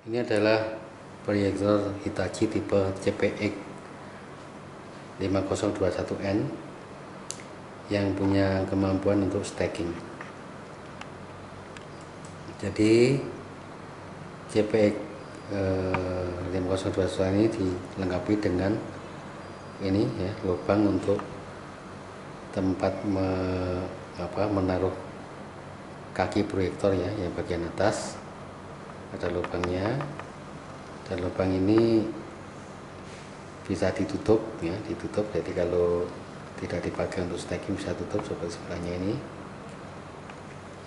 Ini adalah proyektor Hitachi tipe CPX 5021N yang punya kemampuan untuk stacking. Jadi CPX 5021 ini dilengkapi dengan ini ya, lubang untuk tempat menaruh kaki proyektor ya, yang bagian atas ada lubangnya, dan lubang ini bisa ditutup ya, ditutup. Jadi kalau tidak dipakai untuk stacking bisa tutup seperti sebelahnya ini.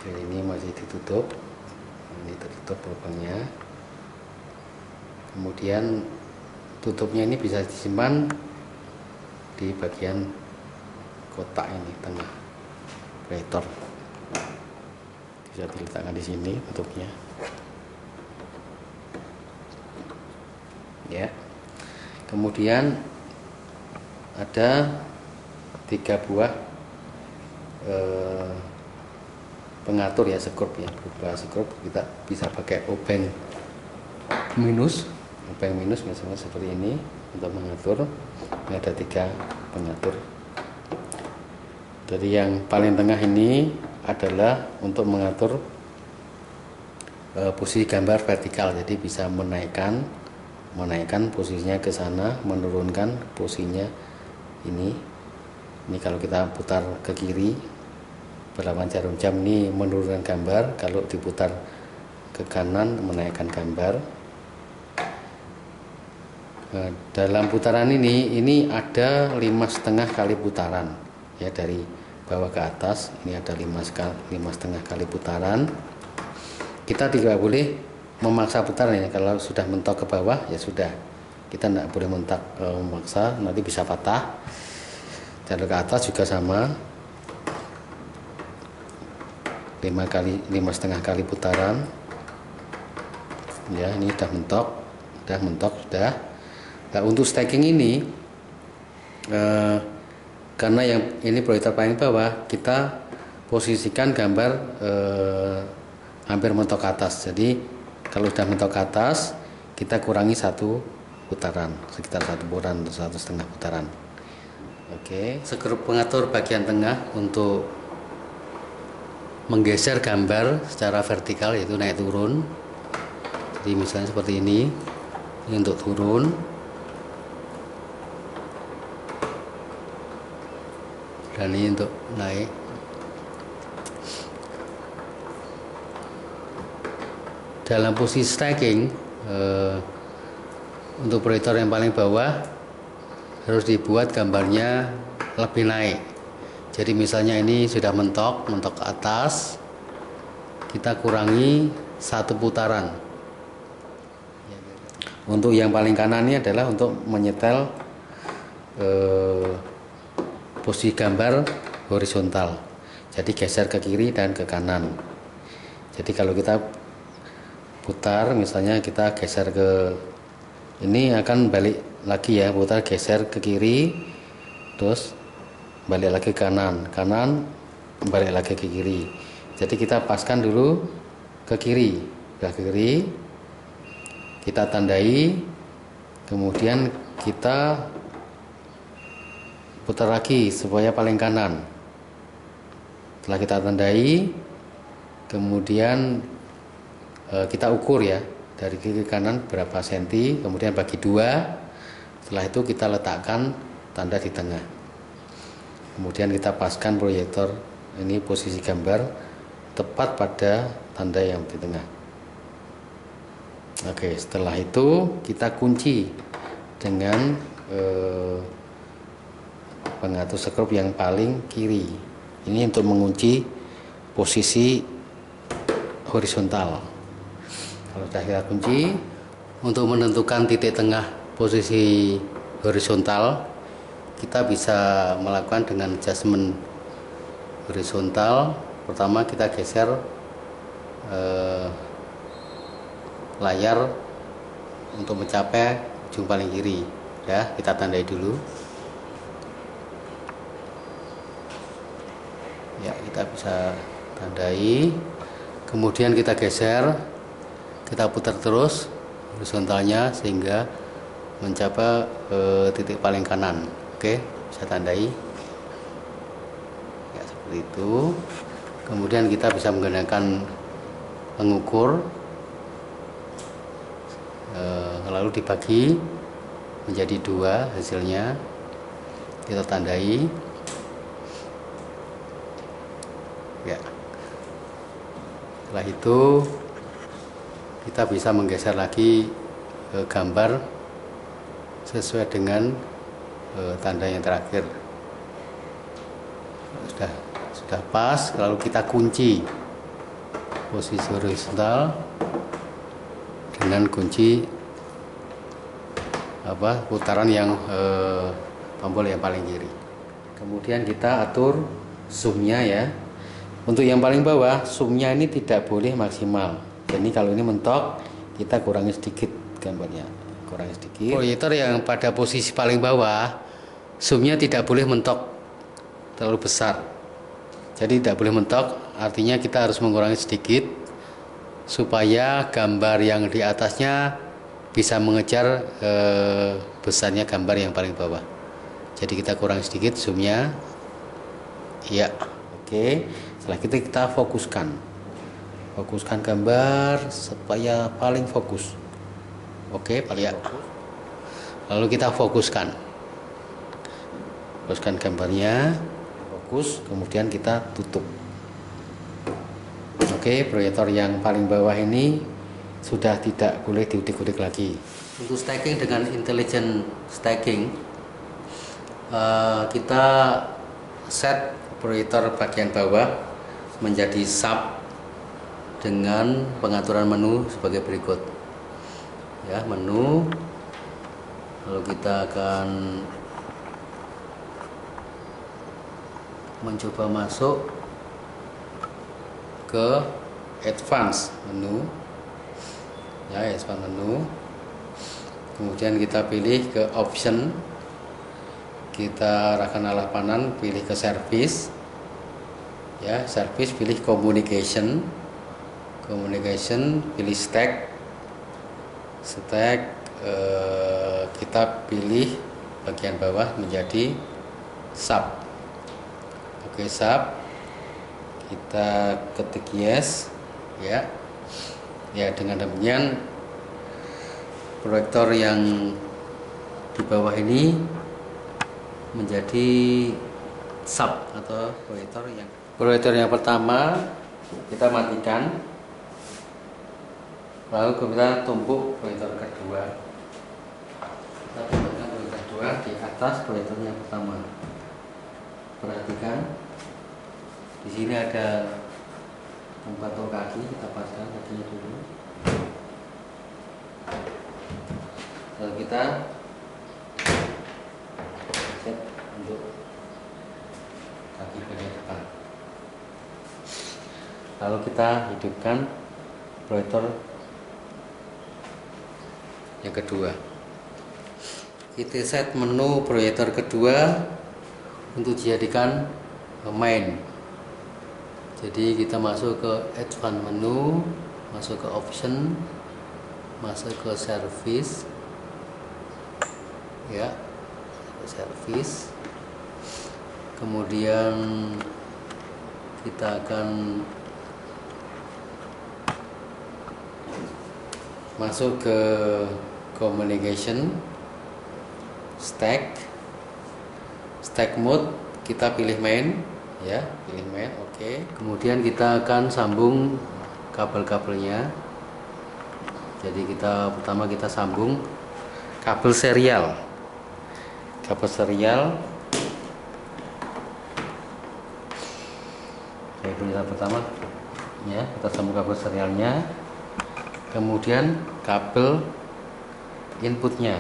Jadi ini masih ditutup, ini tertutup lubangnya. Kemudian tutupnya ini bisa disimpan di bagian kotak ini, tengah proyektor. Bisa diletakkan di sini tutupnya. Ya, kemudian ada 3 buah pengatur ya, skrup ya, berupa skrup. Kita bisa pakai obeng minus misalnya seperti ini untuk mengatur. Ini ada 3 pengatur. Jadi yang paling tengah ini adalah untuk mengatur posisi gambar vertikal. Jadi bisa menaikkan posisinya ke sana, menurunkan posisinya ini. Ini kalau kita putar ke kiri berlawan jarum jam ini menurunkan gambar, kalau diputar ke kanan menaikkan gambar. Dalam putaran ini ada 5,5 kali putaran ya, dari bawah ke atas. Ini ada 5,5 kali putaran. Kita tidak boleh memaksa putaran ya. Kalau sudah mentok ke bawah ya sudah, kita tidak boleh memaksa, nanti bisa patah. Dan ke atas juga sama, 5,5 kali putaran ya. Ini sudah mentok sudah. Nah, untuk stacking ini karena yang ini proyektor paling bawah, kita posisikan gambar hampir mentok ke atas. Jadi kalau sudah mentok ke atas, kita kurangi 1 putaran, sekitar 1 putaran atau 1,5 putaran. Oke, skrup pengatur bagian tengah untuk menggeser gambar secara vertikal, yaitu naik turun. Jadi misalnya seperti ini untuk turun. Dan ini untuk naik. Dalam posisi stacking, untuk proyektor yang paling bawah harus dibuat gambarnya lebih naik. Jadi misalnya ini sudah mentok ke atas, kita kurangi 1 putaran. Untuk yang paling kanan ini adalah untuk menyetel posisi gambar horizontal. Jadi geser ke kiri dan ke kanan. Jadi kalau kita putar, misalnya kita geser ke ini, akan balik lagi ya, putar geser ke kiri, terus balik lagi ke kanan, balik lagi ke kiri. Jadi kita paskan dulu ke kiri, sudah ke kiri, kita tandai, kemudian kita putar lagi supaya paling kanan. Setelah kita tandai, kemudian kita ukur ya, dari kiri ke kanan berapa senti, kemudian bagi 2. Setelah itu kita letakkan tanda di tengah. Kemudian kita paskan proyektor ini posisi gambar tepat pada tanda yang di tengah. Oke, setelah itu kita kunci dengan pengatur skrup yang paling kiri. Ini untuk mengunci posisi horizontal. Kalau sudah kita kunci, untuk menentukan titik tengah posisi horizontal, kita bisa melakukan dengan adjustment horizontal. Pertama kita geser layar untuk mencapai ujung paling kiri ya, kita tandai dulu ya, kita bisa tandai. Kemudian kita geser, kita putar terus horizontalnya sehingga mencapai titik paling kanan. Oke, saya tandai ya, seperti itu. Kemudian kita bisa menggunakan pengukur, lalu dibagi menjadi 2 hasilnya, kita tandai ya. Setelah itu kita bisa menggeser lagi gambar sesuai dengan tanda yang terakhir. Sudah pas, lalu kita kunci posisi horizontal dengan kunci putaran yang tombol yang paling kiri. Kemudian kita atur zoomnya ya. Untuk yang paling bawah, zoomnya ini tidak boleh maksimal. Jadi kalau ini mentok, kita kurangi sedikit gambarnya, kurangi sedikit. Proyektor yang pada posisi paling bawah, zoomnya tidak boleh mentok terlalu besar. Jadi tidak boleh mentok, artinya kita harus mengurangi sedikit supaya gambar yang di atasnya bisa mengejar besarnya gambar yang paling bawah. Jadi kita kurangi sedikit zoomnya. Ya, oke. Setelah itu kita fokuskan gambar supaya paling fokus. Oke, paling fokus. Lalu kita fokuskan gambarnya, fokus, kemudian kita tutup. Oke, proyektor yang paling bawah ini sudah tidak boleh diudik-udik lagi. Untuk stacking dengan intelligent stacking, kita set proyektor bagian bawah menjadi sub dengan pengaturan menu sebagai berikut ya. Menu, lalu kita akan mencoba masuk ke advance menu ya, advance menu. Kemudian kita pilih ke option, kita arahkan arah kanan, pilih ke service ya, service pilih communication, pilih stack, kita pilih bagian bawah menjadi sub. Oke, sub, kita ketik yes ya. Ya, dengan demikian proyektor yang di bawah ini menjadi sub atau proyektor yang pertama kita matikan, lalu kita tumpuk proyektor kedua. Kita tumpukkan proyektor kedua di atas proyektor yang pertama. Perhatikan di sini ada tempat kaki, kita pasang kakinya dulu. Lalu kita set untuk kaki bagian depan. Lalu kita hidupkan proyektor yang kedua. Kita set menu proyektor kedua untuk dijadikan main. Jadi kita masuk ke advance menu, masuk ke option, masuk ke service ya, service. Kemudian kita akan masuk ke communication, stack mode, kita pilih main ya, pilih main. Oke. Kemudian kita akan sambung kabel-kabelnya. Jadi pertama kita sambung kabel serial. Yang pertama ya, kita sambung kabel serialnya. Kemudian kabel inputnya.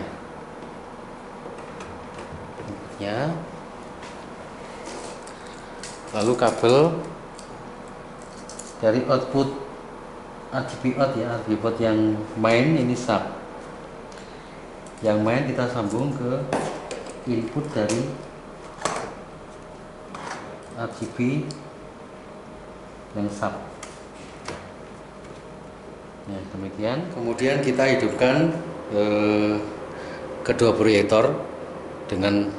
Lalu kabel dari output RGB out ya, RGB out yang main ini sub. Yang main kita sambung ke input dari RGB yang sub. Ya, demikian. Kemudian kita hidupkan kedua proyektor dengan